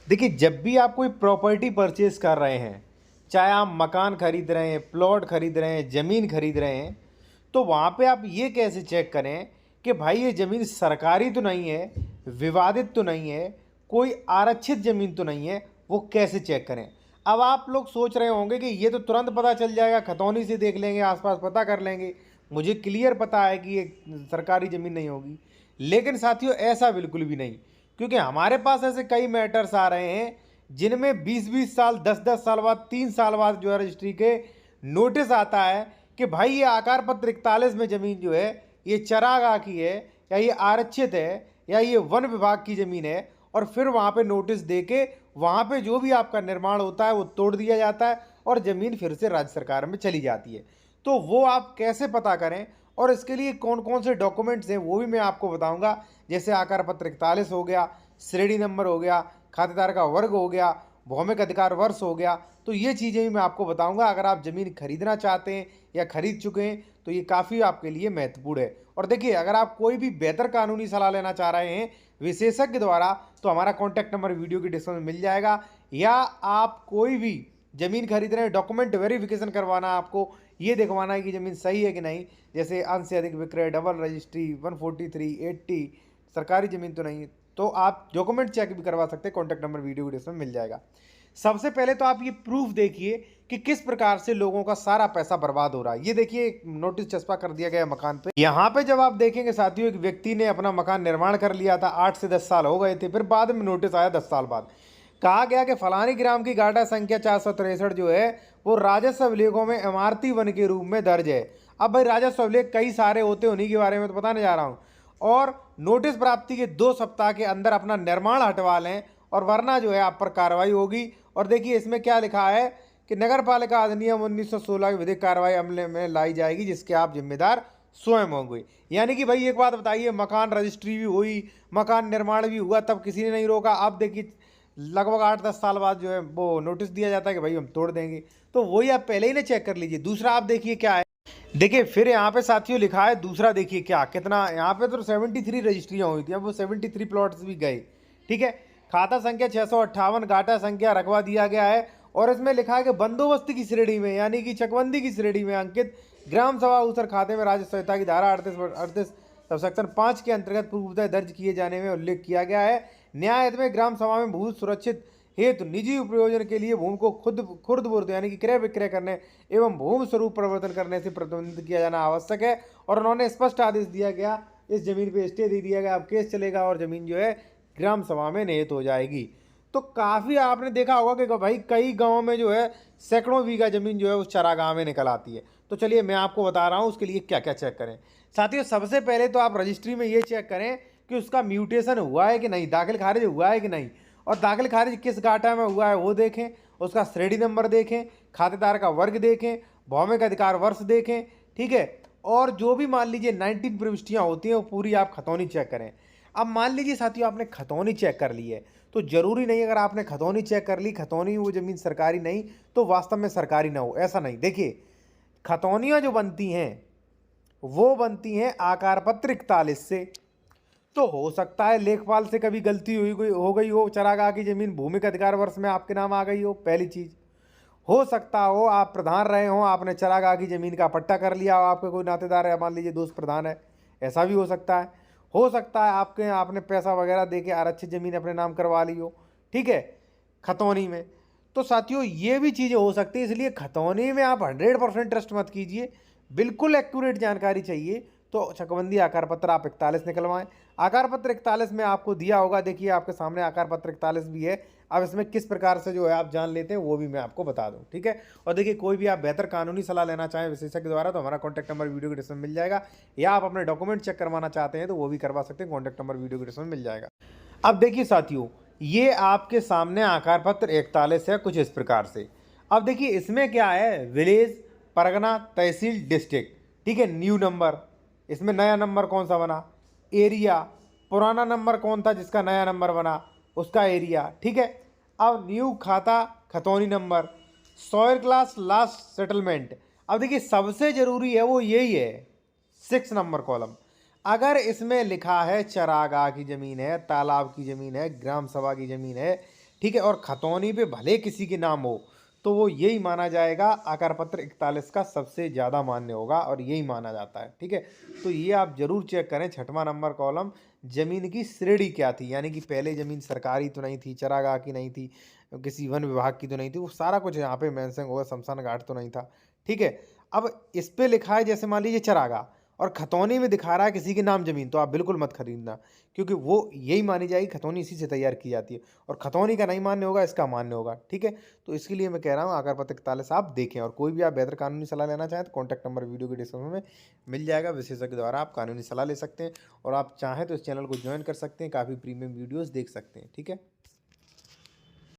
देखिए, जब भी आप कोई प्रॉपर्टी परचेज़ कर रहे हैं, चाहे आप मकान खरीद रहे हैं, प्लॉट खरीद रहे हैं, ज़मीन खरीद रहे हैं, तो वहाँ पे आप ये कैसे चेक करें कि भाई ये ज़मीन सरकारी तो नहीं है, विवादित तो नहीं है, कोई आरक्षित ज़मीन तो नहीं है, वो कैसे चेक करें? अब आप लोग सोच रहे होंगे कि ये तो तुरंत पता चल जाएगा, खतौनी से देख लेंगे, आस-पास पता कर लेंगे, मुझे क्लियर पता है कि ये सरकारी ज़मीन नहीं होगी। लेकिन साथियों, ऐसा बिल्कुल भी नहीं। क्योंकि हमारे पास ऐसे कई मैटर्स आ रहे हैं जिनमें 20-20 साल, 10-10 साल बाद, 3 साल बाद जो है रजिस्ट्री के नोटिस आता है कि भाई ये आकार पत्र 41 में ज़मीन जो है ये चरागाह की है, या ये आरक्षित है, या ये वन विभाग की ज़मीन है। और फिर वहाँ पे नोटिस दे के वहाँ पे जो भी आपका निर्माण होता है वो तोड़ दिया जाता है और ज़मीन फिर से राज्य सरकार में चली जाती है। तो वो आप कैसे पता करें और इसके लिए कौन कौन से डॉक्यूमेंट्स हैं वो भी मैं आपको बताऊंगा। जैसे आकार पत्र 41 हो गया, श्रेणी नंबर हो गया, खातेदार का वर्ग हो गया, भौमिक अधिकार वर्ष हो गया। तो ये चीज़ें भी मैं आपको बताऊंगा। अगर आप ज़मीन खरीदना चाहते हैं या खरीद चुके हैं तो ये काफ़ी आपके लिए महत्वपूर्ण है। और देखिए, अगर आप कोई भी बेहतर कानूनी सलाह लेना चाह रहे हैं विशेषज्ञ द्वारा, तो हमारा कॉन्टैक्ट नंबर वीडियो की डिस्क्रिप्शन में मिल जाएगा। या आप कोई भी ज़मीन खरीद रहे हैं, डॉक्यूमेंट वेरिफिकेशन करवाना है आपको, ये देखवाना है कि ज़मीन सही है कि नहीं, जैसे अंश से अधिक विक्रय, डबल रजिस्ट्री, 143, 80, सरकारी ज़मीन तो नहीं है, तो आप डॉक्यूमेंट चेक भी करवा सकते हैं। कॉन्टैक्ट नंबर वीडियो की डिस्क्रिप्शन में मिल जाएगा। सबसे पहले तो आप ये प्रूफ देखिए कि किस प्रकार से लोगों का सारा पैसा बर्बाद हो रहा है। ये देखिए, एक नोटिस चस्पा कर दिया गया मकान पे। यहाँ पे जब आप देखेंगे साथियों, एक व्यक्ति ने अपना मकान निर्माण कर लिया था, 8 से 10 साल हो गए थे, फिर बाद में नोटिस आया 10 साल बाद। कहा गया कि फलानी ग्राम की गाटा संख्या 463 जो है वो राजस्व अभिलेखों में इमारती वन के रूप में दर्ज है। अब भाई, राजस्व अभिलेख कई सारे होते हैं, उन्हीं के बारे में तो बताने जा रहा हूँ। और नोटिस प्राप्ति के 2 सप्ताह के अंदर अपना निर्माण हटवा लें, और वरना जो है आप पर कार्रवाई होगी। और देखिए, इसमें क्या लिखा है कि नगर पालिका अधिनियम 1916 की विधिक कार्रवाई अमले में लाई जाएगी, जिसके आप जिम्मेदार स्वयं होंगे। यानी कि भाई, एक बात बताइए, मकान रजिस्ट्री भी हुई, मकान निर्माण भी हुआ, तब किसी ने नहीं रोका। अब देखिए, लगभग 8-10 साल बाद जो है वो नोटिस दिया जाता है कि भाई हम तोड़ देंगे। तो वही आप पहले ही ना चेक कर लीजिए। दूसरा आप देखिए क्या है, देखिए फिर यहाँ पे साथियों लिखा है, दूसरा देखिए क्या कितना, यहाँ पे तो 73 रजिस्ट्रियाँ हुई थी, अब वो 73 प्लॉट्स भी गए। ठीक है। खाता संख्या 658, गाटा संख्या रखवा दिया गया है। और इसमें लिखा है कि बंदोबस्त की श्रेणी में, यानी कि चकबंदी की श्रेणी में अंकित ग्राम सभा ऊसर खाते में राज्य संहिता की धारा 38 सबसेक्शन 5 के अंतर्गत पूर्वतः दर्ज किए जाने में उल्लेख किया गया है। न्याय हित में ग्राम सभा में भू सुरक्षित हेतु निजी उपयोजन के लिए भूमि को खुर्द बुर्द यानी कि क्रय विक्रय करने एवं भूमि स्वरूप परिवर्तन करने से प्रतिबंधित किया जाना आवश्यक है। और उन्होंने स्पष्ट आदेश दिया गया, इस जमीन पे स्टे दे दिया गया, अब केस चलेगा और जमीन जो है ग्राम सभा में निहित हो जाएगी। तो काफ़ी आपने देखा होगा कि भाई कई गाँव में जो है सैकड़ों बीघा जमीन जो है उस चरागाह में निकल आती है। तो चलिए मैं आपको बता रहा हूँ उसके लिए क्या क्या चेक करें। साथियों, सबसे पहले तो आप रजिस्ट्री में ये चेक करें कि उसका म्यूटेशन हुआ है कि नहीं, दाखिल खारिज हुआ है कि नहीं। और दाखिल खारिज किस गाटा में हुआ है वो देखें, उसका श्रेणी नंबर देखें, खातेदार का वर्ग देखें, भौमिक अधिकार वर्ष देखें। ठीक है। और जो भी मान लीजिए 19 प्रविष्टियाँ होती हैं वो पूरी आप खतौनी चेक करें। अब मान लीजिए साथियों, आपने खतौनी चेक कर ली है, तो ज़रूरी नहीं अगर आपने खतौनी चेक कर ली, खतौनी वो ज़मीन सरकारी नहीं तो वास्तव में सरकारी ना हो, ऐसा नहीं। देखिए, खतौनियाँ जो बनती हैं वो बनती हैं आकार पत्र 41 से। तो हो सकता है लेखपाल से कभी गलती हुई हो गई हो, चरागाह की जमीन भूमिक अधिकार वर्ष में आपके नाम आ गई हो, पहली चीज़। हो सकता हो आप प्रधान रहे हो, आपने चरागाह की जमीन का पट्टा कर लिया हो, आपके कोई नातेदार है, मान लीजिए दोस्त प्रधान है, ऐसा भी हो सकता है। हो सकता है आपने पैसा वगैरह दे के आरक्षित जमीन अपने नाम करवा ली हो। ठीक है, खतौनी में। तो साथियों, ये भी चीज़ें हो सकती है, इसलिए खतौनी में आप 100% ट्रस्ट मत कीजिए, बिल्कुल एक्यूरेट जानकारी चाहिए। तो चकबंदी आकार पत्र आप 41 निकलवाएं। आकार पत्र 41 में आपको दिया होगा, देखिए आपके सामने आकार पत्र 41 भी है। अब इसमें किस प्रकार से जो है आप जान लेते हैं वो भी मैं आपको बता दूं। ठीक है। और देखिए, कोई भी आप बेहतर कानूनी सलाह लेना चाहें विशेषज्ञ द्वारा तो हमारा कॉन्टैक्ट नंबर वीडियो के डिस्क्रिप्शन में मिल जाएगा। या आप अपने डॉक्यूमेंट चेक करवाना चाहते हैं तो वो भी करवा सकते हैं, कॉन्टैक्ट नंबर वीडियो के डिस्क्रिप्शन में मिल जाएगा। अब देखिए साथियों, ये आपके सामने आकार पत्र 41 है कुछ इस प्रकार से। अब देखिए, इसमें क्या है, विलेज, परगना, तहसील, डिस्ट्रिक्ट। ठीक है। न्यू नंबर, इसमें नया नंबर कौन सा बना, एरिया, पुराना नंबर कौन था जिसका नया नंबर बना, उसका एरिया। ठीक है। अब न्यू खाता खतौनी number, soil class, last settlement. अब देखिए, सबसे ज़रूरी है वो यही है, 6 नंबर कॉलम। अगर इसमें लिखा है चरागाह की ज़मीन है, तालाब की ज़मीन है, ग्राम सभा की ज़मीन है, ठीक है, और खतौनी पे भले किसी के नाम हो तो वो यही माना जाएगा आकार पत्र 41 का सबसे ज़्यादा मान्य होगा और यही माना जाता है। ठीक है, तो ये आप जरूर चेक करें। 6वां नंबर कॉलम, जमीन की श्रेणी क्या थी, यानी कि पहले जमीन सरकारी तो नहीं थी, चरागाह की नहीं थी, किसी वन विभाग की तो नहीं थी, वो सारा कुछ यहाँ पे मेंशन होगा। शमशान घाट तो नहीं था। ठीक है, अब इस पे लिखा है जैसे मान लीजिए चरागाह, और खतौनी में दिखा रहा है किसी के नाम जमीन, तो आप बिल्कुल मत खरीदना, क्योंकि वो यही मानी जाएगी, खतौनी इसी से तैयार की जाती है, और खतौनी का नहीं मान्य होगा, इसका मान्य होगा। ठीक है, तो इसके लिए मैं कह रहा हूँ आकार पत्र 41 आप देखें, और कोई भी आप बेहतर कानूनी सलाह लेना चाहें तो कॉन्टैक्ट नंबर वीडियो के डिस्क्रिप्शन में मिल जाएगा। विशेषज्ञ द्वारा आप कानूनी सलाह ले सकते हैं, और आप चाहें तो इस चैनल को ज्वाइन कर सकते हैं, काफ़ी प्रीमियम वीडियोज़ देख सकते हैं। ठीक है।